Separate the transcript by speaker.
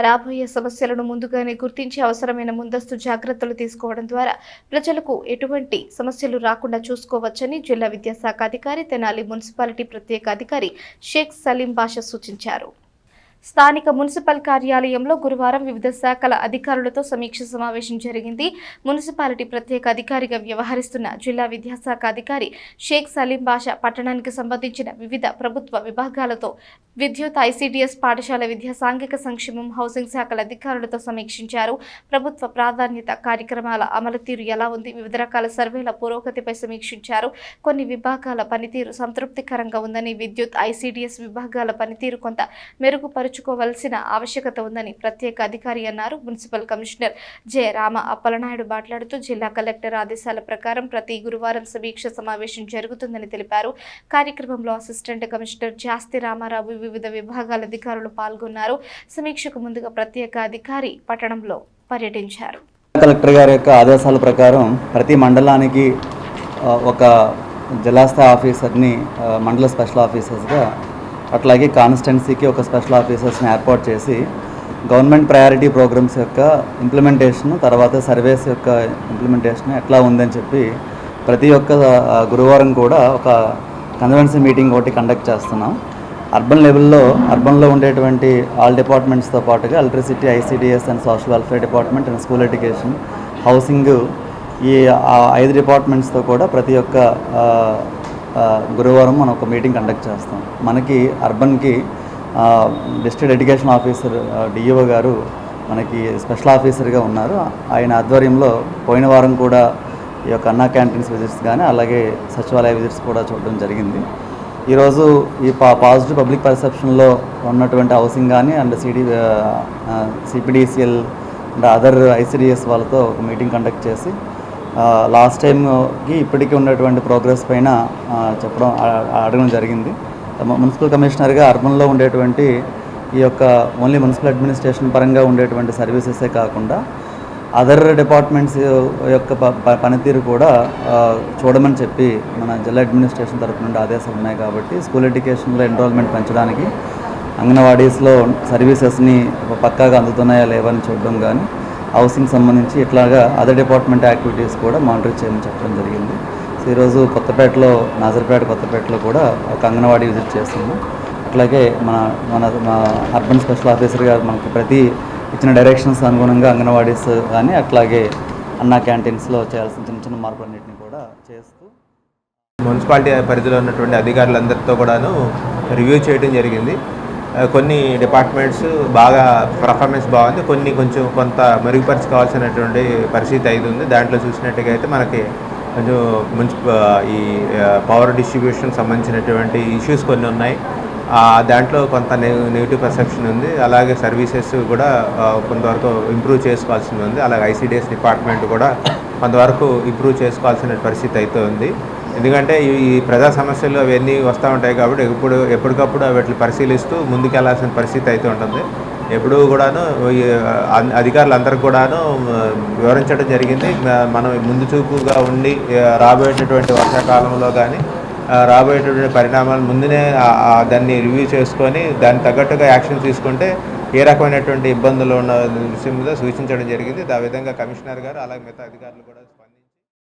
Speaker 1: రాబోయే సమస్యలను ముందుగానే గుర్తించి అవసరమైన ముందస్తు జాగ్రత్తలు తీసుకోవడం ద్వారా ప్రజలకు ఎటువంటి సమస్యలు రాకుండా చూసుకోవచ్చని జిల్లా విద్యాశాఖ అధికారి తెనాలి మున్సిపాలిటీ ప్రత్యేక అధికారి షేక్ సలీం బాషా సూచించారు. స్థానిక మున్సిపల్ కార్యాలయంలో గురువారం వివిధ శాఖల అధికారులతో సమీక్ష సమావేశం జరిగింది. మున్సిపాలిటీ ప్రత్యేక అధికారిగా వ్యవహరిస్తున్న జిల్లా విద్యాశాఖ అధికారి షేక్ సలీం బాషా పట్టణానికి సంబంధించిన వివిధ ప్రభుత్వ విభాగాలతో విద్యుత్, ఐసీడీఎస్, పాఠశాల విద్యా, సాంఘిక సంక్షేమం, హౌసింగ్ శాఖల అధికారులతో సమీక్షించారు. ప్రభుత్వ ప్రాధాన్యత కార్యక్రమాల అమలు తీరు ఎలా ఉంది, వివిధ రకాల సర్వేల పురోగతిపై సమీక్షించారు. కొన్ని విభాగాల పనితీరు సంతృప్తికరంగా ఉందని, విద్యుత్, ఐసీడీఎస్ విభాగాల పనితీరు కొంత మెరుగుపరుచుకోవాల్సిన ఆవశ్యకత ఉందని ప్రత్యేక అధికారి అన్నారు. Municipal commissioner J Rama Appalanaidu మాట్లాడుతూ జిల్లా కలెక్టర్ ఆదేశాల ప్రకారం ప్రతి గురువారం సమీక్ష సమావేశం జరుగుతుందని తెలిపారు. కార్యక్రమంలో అసిస్టెంట్ కమిషనర్ జాస్తి రామారావు, వివిధ విభాగాల అధికారులు పాల్గొన్నారు. సమీక్షకు ముందుగా ప్రత్యేక అధికారి పట్టణంలో పర్యటించారు.
Speaker 2: కలెక్టర్ గారి యొక్క ఆదేశాల ప్రకారం ప్రతి మండలానికి ఒక జిల్లా స్థాయి ఆఫీసర్ని మండల స్పెషల్ ఆఫీసర్స్గా, అట్లాగే కాన్స్టిట్యున్సీకి ఒక స్పెషల్ ఆఫీసర్స్ని ఏర్పాటు చేసి గవర్నమెంట్ ప్రయారిటీ ప్రోగ్రామ్స్ యొక్క ఇంప్లిమెంటేషన్, తర్వాత సర్వేస్ యొక్క ఇంప్లిమెంటేషన్ ఎట్లా ఉందని చెప్పి ప్రతి ఒక్క గురువారం కూడా ఒక కన్వెన్సీ మీటింగ్ ఒకటి కండక్ట్ చేస్తున్నాం. అర్బన్లో ఉండేటువంటి ఆల్ డిపార్ట్మెంట్స్తో పాటుగా electricity, ICDS and social welfare department and school education, housing, ఈ 5 డిపార్ట్మెంట్స్తో కూడా ప్రతి ఒక్క గురువారం మనం ఒక మీటింగ్ కండక్ట్ చేస్తాం. మనకి అర్బన్కి డిస్ట్రిక్ట్ ఎడ్యుకేషన్ ఆఫీసర్ డిఈఓ గారు మనకి స్పెషల్ ఆఫీసర్గా ఉన్నారు. ఆయన ఆధ్వర్యంలో పోయిన వారం కూడా ఈ యొక్క అన్నా క్యాంటీన్స్ విజిట్స్ కానీ అలాగే సచివాలయ విజిట్స్ కూడా చూడడం జరిగింది. ఈరోజు ఈ పాజిటివ్ పబ్లిక్ పర్సెప్షన్లో ఉన్నటువంటి హౌసింగ్ కానీ and CPDCL and other ICDS వాళ్ళతో ఒక మీటింగ్ కండక్ట్ చేసి లాస్ట్ టైంకి ఇప్పటికీ ఉన్నటువంటి ప్రోగ్రెస్ పైన అడగడం జరిగింది. మున్సిపల్ కమిషనర్గా అర్బన్లో ఉండేటువంటి ఈ యొక్క ఓన్లీ మున్సిపల్ అడ్మినిస్ట్రేషన్ పరంగా ఉండేటువంటి సర్వీసెసే కాకుండా అదర్ డిపార్ట్మెంట్స్ యొక్క పనితీరు కూడా చూడమని చెప్పి మన జిల్లా అడ్మినిస్ట్రేషన్ తరఫు నుండి ఆదేశాలు ఉన్నాయి. కాబట్టి స్కూల్ ఎడ్యుకేషన్లో ఎన్రోల్మెంట్ పెంచడానికి, అంగన్వాడీస్లో సర్వీసెస్ని పక్కాగా అందుతున్నాయా లేవని చూడడం కానీ, హౌసింగ్ సంబంధించి ఇట్లాగా అదర్ డిపార్ట్మెంట్ యాక్టివిటీస్ కూడా మానిటర్ చేయమని చెప్పడం జరిగింది. సో ఈరోజు కొత్తపేటలో, నాజర్పేట కొత్తపేటలో కూడా ఒక అంగన్వాడీ విజిట్ చేస్తున్నాం. అట్లాగే మన అర్బన్ స్పెషల్ ఆఫీసర్ గారు మనకి ప్రతి ఇచ్చిన డైరెక్షన్స్ అనుగుణంగా అంగన్వాడీస్ కానీ అట్లాగే అన్నా క్యాంటీన్స్లో చేయాల్సిన చిన్న మార్పులన్నింటినీ కూడా చేస్తూ
Speaker 3: మున్సిపాలిటీ పరిధిలో ఉన్నటువంటి అధికారులందరితో కూడాను రివ్యూ చేయడం జరిగింది. కొన్ని డిపార్ట్మెంట్స్ బాగా పర్ఫార్మెన్స్ బాగుంది, కొంత మెరుగుపరచుకోవాల్సినటువంటి పరిస్థితి అయితే ఉంది. దాంట్లో చూసినట్టుగా అయితే మనకి కొంచెం ఈ పవర్ డిస్ట్రిబ్యూషన్ సంబంధించినటువంటి ఇష్యూస్ కొన్ని ఉన్నాయి. దాంట్లో కొంత నెగిటివ్ పర్సెప్షన్ ఉంది. అలాగే సర్వీసెస్ కూడా కొంతవరకు ఇంప్రూవ్ చేసుకోవాల్సింది ఉంది. అలాగే ఐసీడీఎస్ డిపార్ట్మెంట్ కూడా కొంతవరకు ఇంప్రూవ్ చేసుకోవాల్సిన పరిస్థితి అయితే ఉంది. ఎందుకంటే ఈ ప్రజా సమస్యలు అవన్నీ వస్తూ ఉంటాయి కాబట్టి ఎప్పటికప్పుడు వాటిని పరిశీలిస్తూ ముందుకెళ్లాల్సిన పరిస్థితి అయితే ఉంటుంది. ఎప్పుడూ కూడాను అధికారులందరికీ కూడాను వివరించడం జరిగింది. మనం ముందు చూపుగా ఉండి రాబోయేటటువంటి వర్షాకాలంలో కానీ రాబోయేటటువంటి పరిణామాలు ముందునే దాన్ని రివ్యూ చేసుకొని దానికి తగ్గట్టుగా యాక్షన్ తీసుకుంటే ఏ రకమైనటువంటి ఇబ్బందులు ఉన్న విషయం మీద సూచించడం జరిగింది. ఆ విధంగా కమిషనర్ గారు అలాగే మిగతా అధికారులు కూడా